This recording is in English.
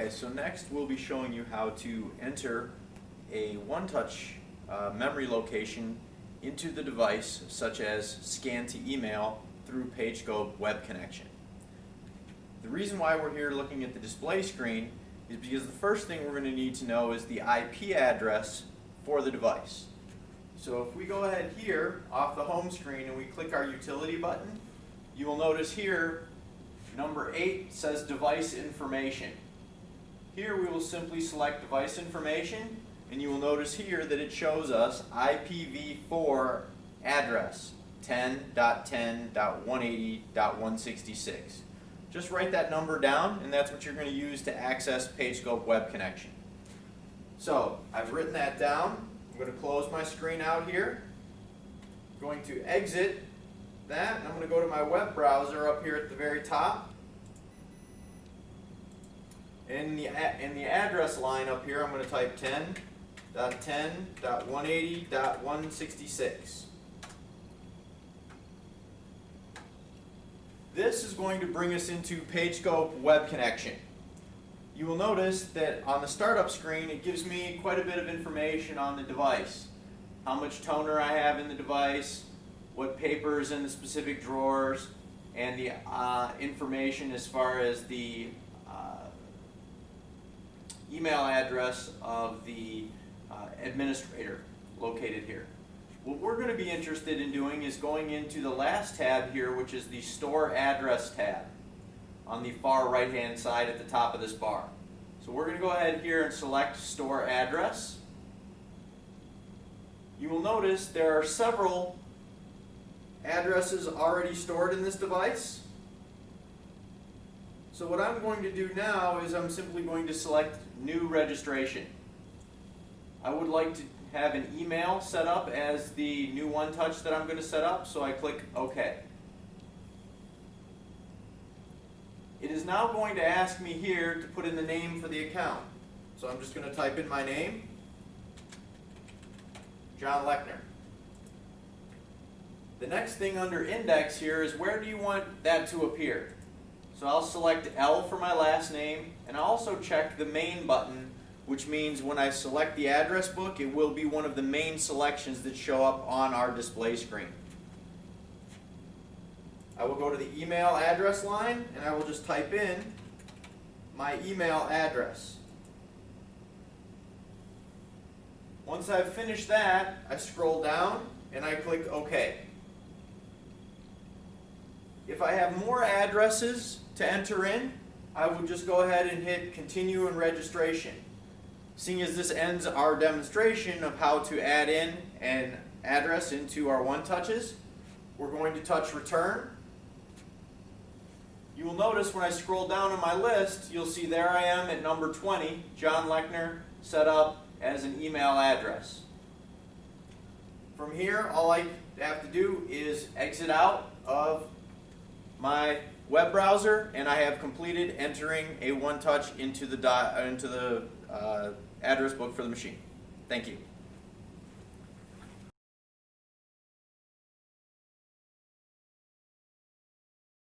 Okay, so next we'll be showing you how to enter a one-touch memory location into the device, such as scan to email through PageScope web connection. The reason why we're here looking at the display screen is because the first thing we're going to need to know is the IP address for the device. So if we go ahead here off the home screen and we click our utility button, you will notice here number 8 says device information. Here we will simply select device information, and you will notice here that it shows us IPv4 address 10.10.180.166. Just write that number down, and that's what you're going to use to access PageScope web connection. So I've written that down. I'm going to close my screen out here. I'm going to exit that, and I'm going to go to my web browser up here at the very top. In the address line up here, I'm going to type 10.10.180.166. This is going to bring us into PageScope web connection. You will notice that on the startup screen it gives me quite a bit of information on the device. How much toner I have in the device, what paper is in the specific drawers, and the information as far as the email address of the administrator located here. What we're going to be interested in doing is going into the last tab here, which is the Store Address tab on the far right hand side at the top of this bar. So we're going to go ahead here and select Store Address. You will notice there are several addresses already stored in this device. So what I'm going to do now is I'm simply going to select New Registration. I would like to have an email set up as the new one-touch that I'm going to set up, so I click OK. It is now going to ask me here to put in the name for the account. So I'm just going to type in my name, John Lechner. The next thing under Index here is where do you want that to appear? So I'll select L for my last name, and I'll also check the main button, which means when I select the address book, it will be one of the main selections that show up on our display screen. I will go to the email address line, and I will just type in my email address. Once I've finished that, I scroll down and I click OK. If I have more addresses to enter in, I would just go ahead and hit Continue in Registration. Seeing as this ends our demonstration of how to add in an address into our one-touches, we're going to touch Return. You will notice when I scroll down on my list, you'll see there I am at number 20, John Lechner, set up as an email address. From here, all I have to do is exit out of my web browser, and I have completed entering a one-touch into the address book for the machine. Thank you.